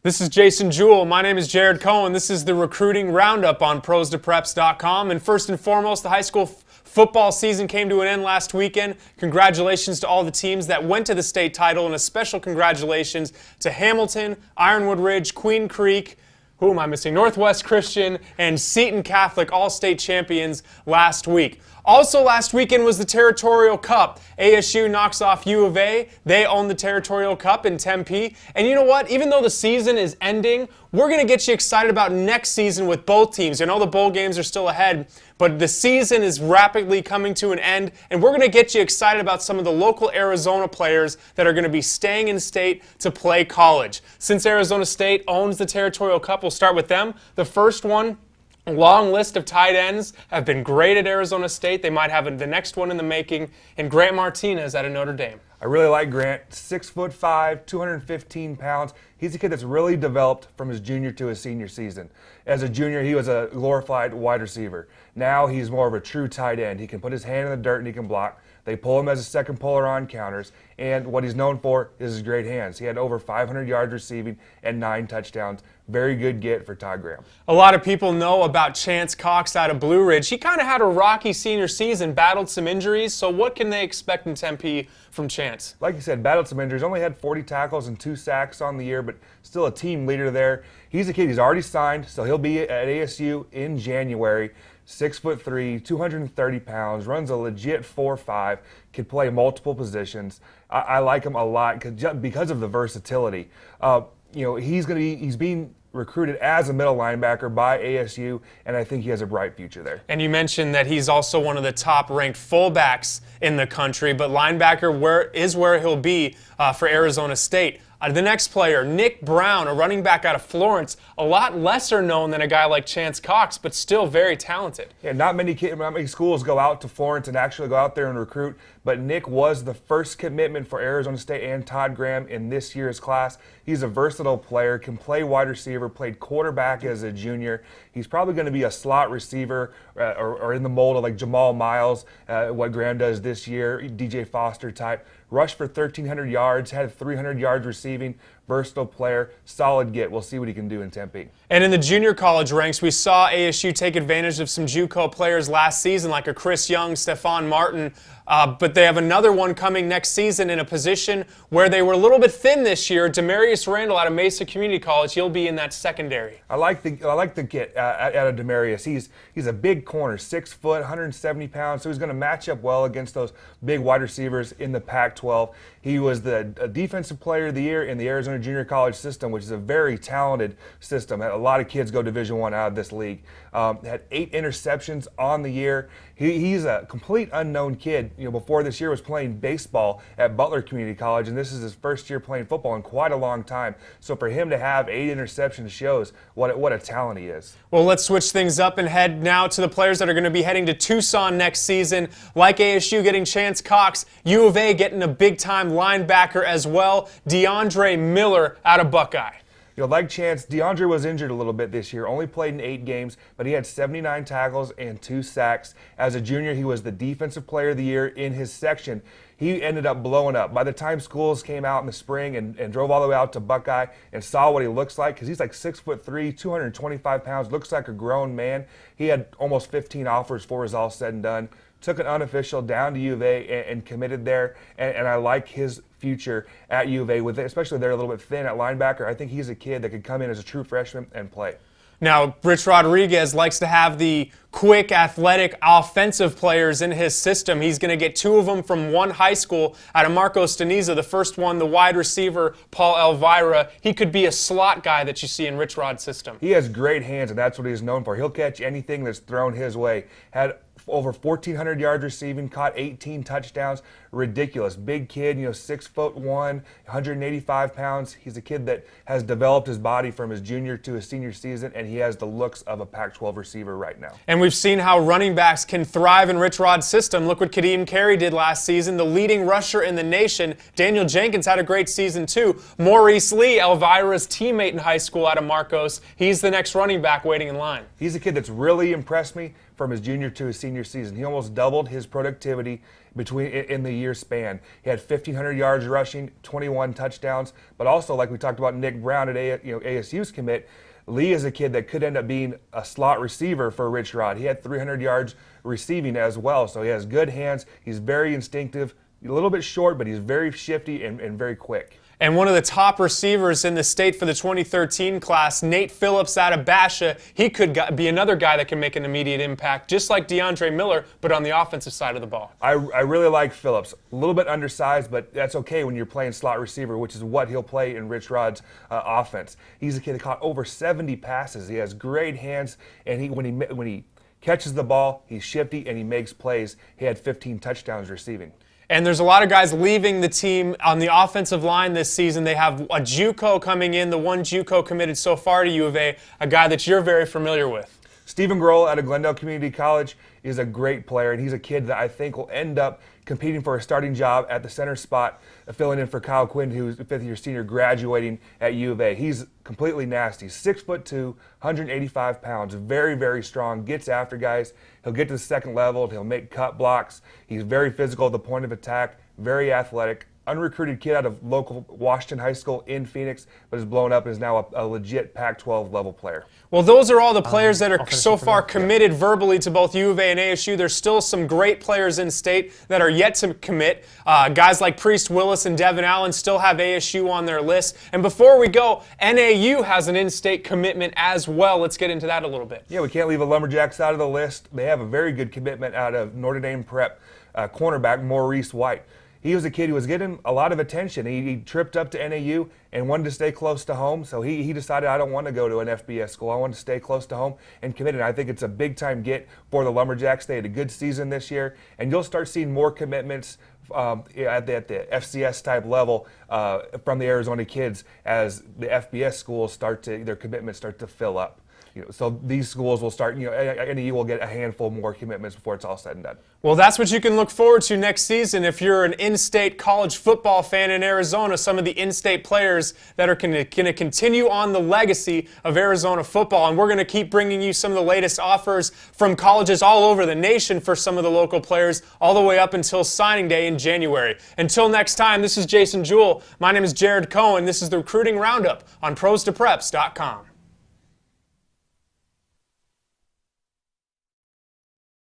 This is Jason Jewell. My name is Jared Cohen. This is the recruiting roundup on pros2preps.com. And first and foremost, the high school football season came to an end last weekend. Congratulations to all the teams that went to the state title, and a special congratulations to Hamilton, Ironwood Ridge, Queen Creek, who am I missing? Northwest Christian and Seton Catholic, all state champions last week. Also last weekend was the Territorial Cup. ASU knocks off U of A. They own the Territorial Cup in Tempe. And you know what? Even though the season is ending, we're going to get you excited about next season with both teams. You know the bowl games are still ahead, but the season is rapidly coming to an end, and we're going to get you excited about some of the local Arizona players that are going to be staying in state to play college. Since Arizona State owns the Territorial Cup, we'll start with them. The first one, a long list of tight ends have been great at Arizona State. They might have the next one in the making, and Grant Martinez out of Notre Dame. I really like Grant. 6'5", 215 pounds. He's a kid that's really developed from his junior to his senior season. As a junior, he was a glorified wide receiver. Now he's more of a true tight end. He can put his hand in the dirt and he can block. They pull him as a second puller on counters, and what he's known for is his great hands. He had over 500 yards receiving and 9 touchdowns. Very good get for Todd Graham. A lot of people know about Chance Cox out of Blue Ridge. He kind of had a rocky senior season, battled some injuries, so what can they expect in Tempe from Chance? Like you said, battled some injuries, only had 40 tackles and 2 sacks on the year, but still a team leader there. He's a kid, he's already signed, so he'll be at ASU in January. 6'3", 230 pounds, runs a legit 4.5, can play multiple positions. I like him a lot because of the versatility. He's being recruited as a middle linebacker by ASU, and I think he has a bright future there. And you mentioned that he's also one of the top-ranked fullbacks in the country, but linebacker is where he'll be for Arizona State. The next player, Nick Brown, a running back out of Florence, a lot lesser known than a guy like Chance Cox, but still very talented. Yeah, not many schools go out to Florence and actually go out there and recruit, but Nick was the first commitment for Arizona State and Todd Graham in this year's class. He's a versatile player, can play wide receiver, played quarterback as a junior. He's probably going to be a slot receiver or in the mold of like Jamal Miles, what Graham does this year, DJ Foster type. Rushed for 1,300 yards, had 300 yards receiving, versatile player, solid get. We'll see what he can do in Tempe. And in the junior college ranks, we saw ASU take advantage of some JUCO players last season, like a Chris Young, Stephon Martin, but they have another one coming next season in a position where they were a little bit thin this year. Demarius Randall out of Mesa Community College, he'll be in that secondary. I like the get out of Demarius. He's a big corner, 6 foot, 170 pounds, so he's going to match up well against those big wide receivers in the Pac-12. He was the Defensive Player of the Year in the Arizona Junior College system, which is a very talented system. A lot of kids go Division I out of this league. Had 8 interceptions on the year. He's a complete unknown kid. Before this year was playing baseball at Butler Community College, and this is his first year playing football in quite a long time. So for him to have 8 interceptions shows what a talent he is. Well, let's switch things up and head now to the players that are going to be heading to Tucson next season. Like ASU getting Chance Cox, U of A getting a big-time linebacker as well, DeAndre Miller out of Buckeye. Like Chance, DeAndre was injured a little bit this year, only played in 8 games, but he had 79 tackles and 2 sacks. As a junior, he was the Defensive Player of the Year in his section. He ended up blowing up. By the time schools came out in the spring and drove all the way out to Buckeye and saw what he looks like, because he's like 6'3", 225 pounds, looks like a grown man, he had almost 15 offers before it was all said and done. Took an unofficial down to U of A and committed there, and I like his future at U of A, especially they're a little bit thin at linebacker. I think he's a kid that could come in as a true freshman and play. Now, Rich Rodriguez likes to have the quick, athletic, offensive players in his system. He's going to get 2 of them from one high school out of Marco Staniza. The first one, the wide receiver, Paul Elvira. He could be a slot guy that you see in Rich Rod's system. He has great hands, and that's what he's known for. He'll catch anything that's thrown his way. Had over 1,400 yards receiving, caught 18 touchdowns. Ridiculous. Big kid, 6'1", 185 pounds. He's a kid that has developed his body from his junior to his senior season, and he has the looks of a Pac-12 receiver right now. And we've seen how running backs can thrive in Rich Rod's system. Look what Kadeem Carey did last season, the leading rusher in the nation. Daniel Jenkins had a great season too. Maurice Lee, Elvira's teammate in high school out of Marcos, he's the next running back waiting in line. He's a kid that's really impressed me from his junior to his senior season. He almost doubled his productivity in the year span. He had 1,500 yards rushing, 21 touchdowns, but also, like we talked about Nick Brown at ASU's commit, Lee is a kid that could end up being a slot receiver for Rich Rod. He had 300 yards receiving as well, so he has good hands. He's very instinctive, a little bit short, but he's very shifty and very quick. And one of the top receivers in the state for the 2013 class, Nate Phillips out of Basha, he could be another guy that can make an immediate impact, just like DeAndre Miller, but on the offensive side of the ball. I really like Phillips. A little bit undersized, but that's okay when you're playing slot receiver, which is what he'll play in Rich Rod's offense. He's a kid that caught over 70 passes. He has great hands, and when he catches the ball, he's shifty and he makes plays. He had 15 touchdowns receiving. And there's a lot of guys leaving the team on the offensive line this season. They have a JUCO coming in, the one JUCO committed so far to U of A guy that you're very familiar with. Stephen Grohl out of Glendale Community College is a great player, and he's a kid that I think will end up competing for a starting job at the center spot, filling in for Kyle Quinn, who's a fifth-year senior graduating at U of A. He's completely nasty, 6'2", 185 pounds, very, very strong, gets after guys. He'll get to the second level, he'll make cut blocks. He's very physical at the point of attack, very athletic. Unrecruited kid out of local Washington High School in Phoenix, but has blown up and is now a legit Pac-12 level player. Well, those are all the players that are so far committed verbally to both U of A and ASU. There's still some great players in state that are yet to commit. Guys like Priest Willis and Devin Allen still have ASU on their list. And before we go, NAU has an in-state commitment as well. Let's get into that a little bit. Yeah, we can't leave the Lumberjacks out of the list. They have a very good commitment out of Notre Dame Prep cornerback Maurice White. He was a kid who was getting a lot of attention. He tripped up to NAU and wanted to stay close to home, so he decided, I don't want to go to an FBS school. I want to stay close to home and committed. I think it's a big-time get for the Lumberjacks. They had a good season this year, and you'll start seeing more commitments at the FCS-type level from the Arizona kids as the FBS schools their commitments start to fill up. So these schools will start, NAU will get a handful more commitments before it's all said and done. Well, that's what you can look forward to next season. If you're an in-state college football fan in Arizona, some of the in-state players that are going to continue on the legacy of Arizona football. And we're going to keep bringing you some of the latest offers from colleges all over the nation for some of the local players, all the way up until signing day in January. Until next time, this is Jason Jewell. My name is Jared Cohen. This is the Recruiting Roundup on ProsToPreps.com.